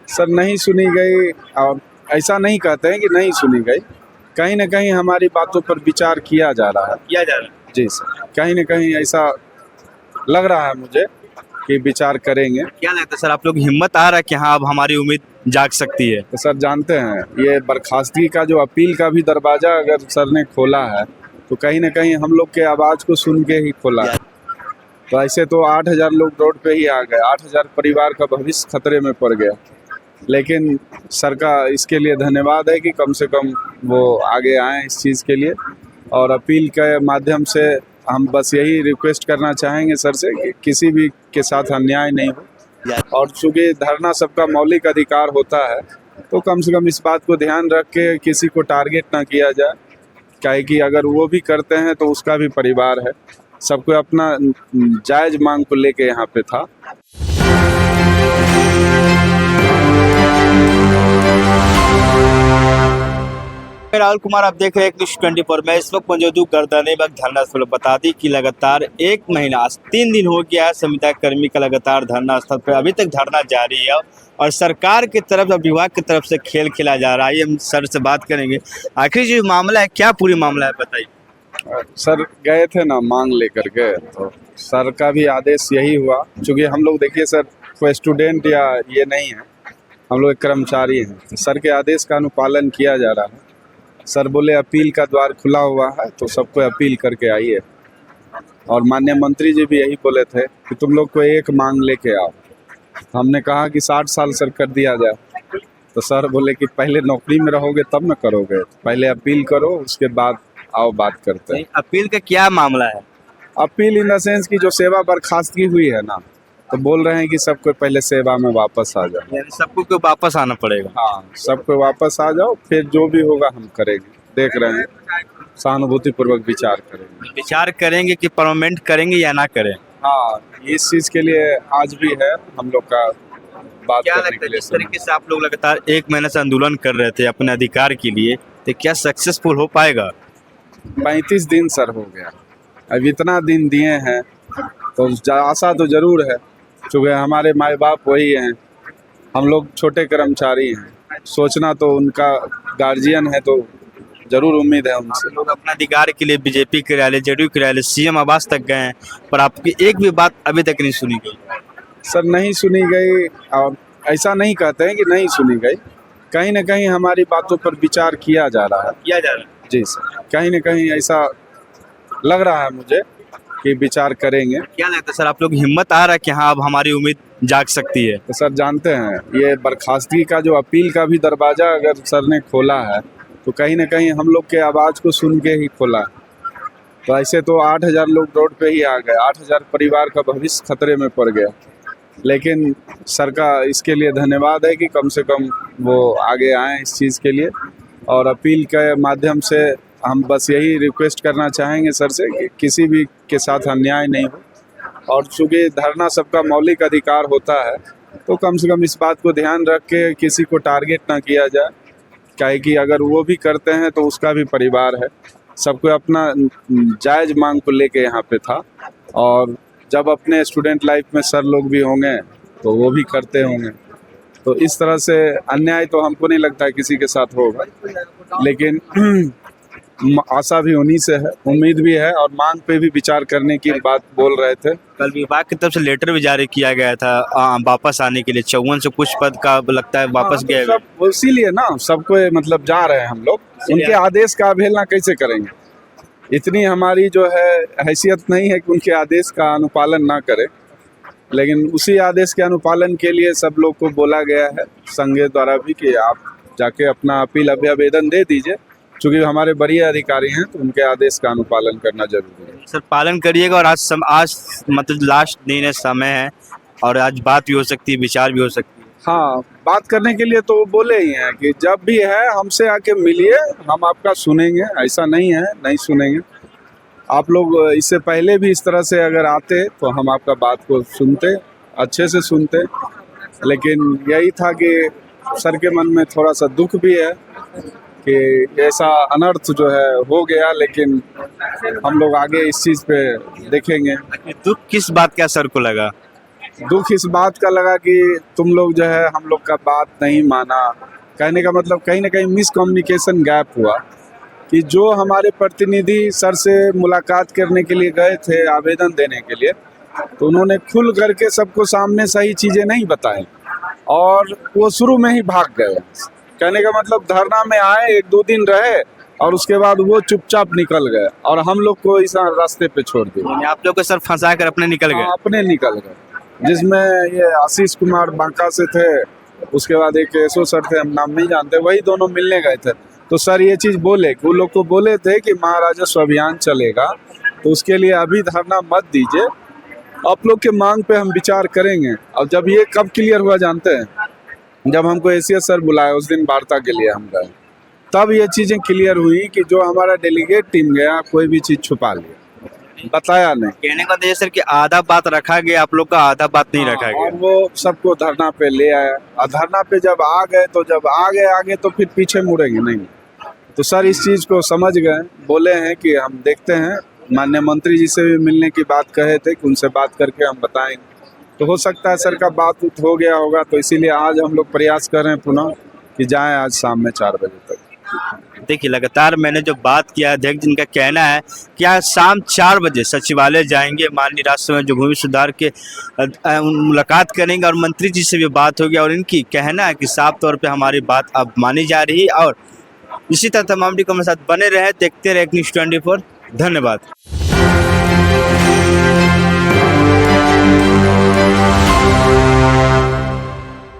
Sir नहीं सुनी गई, और ऐसा नहीं कहते हैं कि नहीं सुनी गई, कहीं ना कहीं हमारी बातों पर विचार किया जा रहा है। किया जा रहा है। जी सर, कहीं ना कहीं ऐसा लग रहा है मुझे कि विचार करेंगे। क्या लगता है सर, आप लोग हिम्मत आ रहा है कि हाँ अब हमारी उम्मीद जाग सकती है? तो सर जानते हैं, ये बर्खास्तगी का जो अपील का भी दरवाज़ा अगर सर ने खोला है तो कहीं ना कहीं हम लोग के आवाज़ को सुन के ही खोला है। तो ऐसे तो 8,000 लोग रोड पे ही आ गए, 8,000 परिवार का भविष्य खतरे में पड़ गया। लेकिन सर का इसके लिए धन्यवाद है कि कम से कम वो आगे आए इस चीज़ के लिए, और अपील के माध्यम से हम बस यही रिक्वेस्ट करना चाहेंगे सर से कि किसी भी के साथ अन्याय नहीं हो, और चूँकि धरना सबका मौलिक अधिकार होता है तो कम से कम इस बात को ध्यान रख के किसी को टारगेट ना किया जाए, काहे कि अगर वो भी करते हैं तो उसका भी परिवार है। सबको अपना जायज़ मांग को लेके यहाँ पे था। मैं राहुल कुमार, आप देख रहे हैं न्यूज़ 24। मैं इस वक्त मौजूद हूँ गर्दनीबाग धरना स्थल। बता दी कि लगातार एक महीना 3 दिन हो गया है संविदा कर्मी का लगातार धरना स्थल पर अभी तक धरना जारी है, और सरकार की तरफ और विभाग की तरफ से खेल खेला जा रहा है। ये हम सर से बात करेंगे, आखिर जो मामला है क्या पूरी मामला है बताइए। सर गए थे ना मांग लेकर के, तो सर का भी आदेश यही हुआ। क्योंकि हम लोग देखिए सर, कोई स्टूडेंट या ये नहीं है, हम लोग एक कर्मचारी हैं, तो सर के आदेश का अनुपालन किया जा रहा है। सर बोले अपील का द्वार खुला हुआ है तो सबको अपील करके आइए, और माननीय मंत्री जी भी यही बोले थे कि तुम लोग को एक मांग लेके आओ। हमने कहा कि 60 साल सर कर दिया जाए, तो सर बोले कि पहले नौकरी में रहोगे तब न करोगे, पहले अपील करो उसके बाद आओ बात करते हैं। अपील का क्या मामला है? अपील इन द सेंस की जो सेवा बर्खास्तगी हुई है ना, तो बोल रहे हैं कि सबको पहले सेवा में वापस आ जाओ। यानी सबको को वापस आना पड़ेगा। हाँ, सबको वापस आ जाओ, फिर जो भी होगा हम करेंगे। देख रहे हैं, सहानुभूतिपूर्वक विचार करेंगे। विचार करेंगे कि परमानेंट करेंगे या ना करें। हाँ, इस चीज़ के लिए आज भी है हम लोग का बात क्या करने लगता के है लिए जिस तरीके से आप लोग लगातार एक महीने से आंदोलन कर रहे थे अपने अधिकार के लिए, तो क्या सक्सेसफुल हो पाएगा? 35 दिन सर हो गया, अब इतना दिन दिए हैं तो आशा तो ज़रूर है, क्योंकि हमारे माँ बाप वही हैं, हम लोग छोटे कर्मचारी हैं। सोचना तो उनका गार्जियन है, तो ज़रूर उम्मीद है उनसे। लोग अपना अधिकार के लिए बीजेपी कार्यालय, जेडीयू कार्यालय, सीएम आवास तक गए हैं, पर आपकी एक भी बात अभी तक नहीं सुनी गई। सर नहीं सुनी गई, और ऐसा नहीं कहते हैं कि नहीं सुनी गई, कहीं ना कहीं हमारी बातों पर विचार किया जा रहा है। किया जा रहा है। जी सर, कहीं ना कहीं ऐसा लग रहा है मुझे कि विचार करेंगे। क्या लगता है सर, आप लोग हिम्मत आ रहा है कि हाँ अब हमारी उम्मीद जाग सकती है? तो सर जानते हैं, ये बर्खास्तगी का जो अपील का भी दरवाज़ा अगर सर ने खोला है तो कहीं ना कहीं हम लोग के आवाज़ को सुन के ही खोला है। तो ऐसे तो 8,000 लोग रोड पे ही आ गए, 8,000 परिवार का भविष्य खतरे में पड़ गया। लेकिन सर का इसके लिए धन्यवाद है कि कम से कम वो आगे आए इस चीज़ के लिए, और अपील के माध्यम से हम बस यही रिक्वेस्ट करना चाहेंगे सर से कि किसी भी के साथ अन्याय नहीं हो, और चूँकि धरना सबका मौलिक अधिकार होता है तो कम से कम इस बात को ध्यान रख के किसी को टारगेट ना किया जाए, काहे कि अगर वो भी करते हैं तो उसका भी परिवार है। सबको अपना जायज़ मांग को लेके यहाँ पे था, और जब अपने स्टूडेंट लाइफ में सर लोग भी होंगे तो वो भी करते होंगे। तो इस तरह से अन्याय तो हमको नहीं लगता है किसी के साथ होगा, लेकिन आशा भी उन्हीं से है, उम्मीद भी है, और मांग पे भी विचार करने की बात बोल रहे थे। कल विभाग की तरफ से लेटर भी जारी किया गया था वापस आने के लिए, 54 से कुछ पद का लगता है वापस हाँ, गया। तो सब इसीलिए ना सबको मतलब जा रहे हैं हम लोग, उनके आदेश का अवहेलना कैसे करेंगे? इतनी हमारी जो है हैसियत नहीं है कि उनके आदेश का अनुपालन ना करें, लेकिन उसी आदेश के अनुपालन के लिए सब लोग को बोला गया है संघ द्वारा भी कि आप जाके अपना अपील आवेदन दे दीजिए, क्योंकि हमारे वरीय अधिकारी हैं तो उनके आदेश का अनुपालन करना जरूरी है। सर पालन करिएगा, और आज मतलब लास्ट दिन है, समय है, और आज बात भी हो सकती है, विचार भी हो सकती है। हाँ, बात करने के लिए तो वो बोले ही हैं कि जब भी है हमसे आके मिलिए, हम आपका सुनेंगे, ऐसा नहीं है नहीं सुनेंगे। आप लोग इससे पहले भी इस तरह से अगर आते तो हम आपका बात को सुनते, अच्छे से सुनते, लेकिन यही था कि सर के मन में थोड़ा सा दुख भी है कि ऐसा अनर्थ जो है हो गया, लेकिन हम लोग आगे इस चीज़ पे देखेंगे। दुख किस बात का सर को लगा? दुख इस बात का लगा कि तुम लोग जो है हम लोग का बात नहीं माना। कहने का मतलब कहीं ना कहीं मिसकम्युनिकेशन गैप हुआ कि जो हमारे प्रतिनिधि सर से मुलाकात करने के लिए गए थे आवेदन देने के लिए, तो उन्होंने खुल करके सबको सामने सही चीज़ें नहीं बताई और वो शुरू में ही भाग गए। कहने का मतलब धरना में आए, 1-2 दिन रहे और उसके बाद वो चुपचाप निकल गए और हम लोग को इस रास्ते पे छोड़ दिया। यानी आप लोग को सर फंसा कर अपने निकल गए। अपने निकल गए, जिसमें ये आशीष कुमार बांका से थे, उसके बाद एक केशव सर थे, हम नाम नहीं जानते, वही दोनों मिलने गए थे। तो सर ये चीज़ बोले कि वो लोग को बोले थे कि महाराजस्व अभियान चलेगा, तो उसके लिए अभी धरना मत दीजिए, आप लोग के मांग पे हम विचार करेंगे। और जब ये कब क्लियर हुआ जानते हैं, जब हमको एसीएस सर बुलाए उस दिन वार्ता के लिए हम गए, तब ये चीज़ें क्लियर हुई कि जो हमारा डेलीगेट टीम गया कोई भी चीज़ छुपा लिया, बताया नहीं। कहने का मतलब सर कि आधा बात रखा गया, आप लोग का आधा बात नहीं रखा और गया। वो सबको धरना पे ले आया और धरना पे जब आ गए तो जब आगे तो फिर पीछे मुड़ेंगे नहीं। तो सर इस चीज़ को समझ गए, बोले हैं कि हम देखते हैं, माननीय मंत्री जी से भी मिलने की बात कहे थे कि उनसे बात करके हम बताएंगे। तो हो सकता है सर का बात हो गया होगा, तो इसीलिए आज हम लोग प्रयास कर रहे हैं पुनः कि जाएं आज शाम में 4 बजे तक। देखिए लगातार मैंने जो बात किया, अध्यक्ष जिनका कहना है कि आज शाम 4 बजे सचिवालय जाएंगे, माननीय राष्ट्रपति जो भूमि सुधार के मुलाकात करेंगे और मंत्री जी से भी बात होगी और इनकी कहना है कि साफ तौर पे हमारी बात अब मानी जा रही है। और इसी तरह तमाम डी के साथ बने रहे, देखते रहे न्यूज़ 24। धन्यवाद।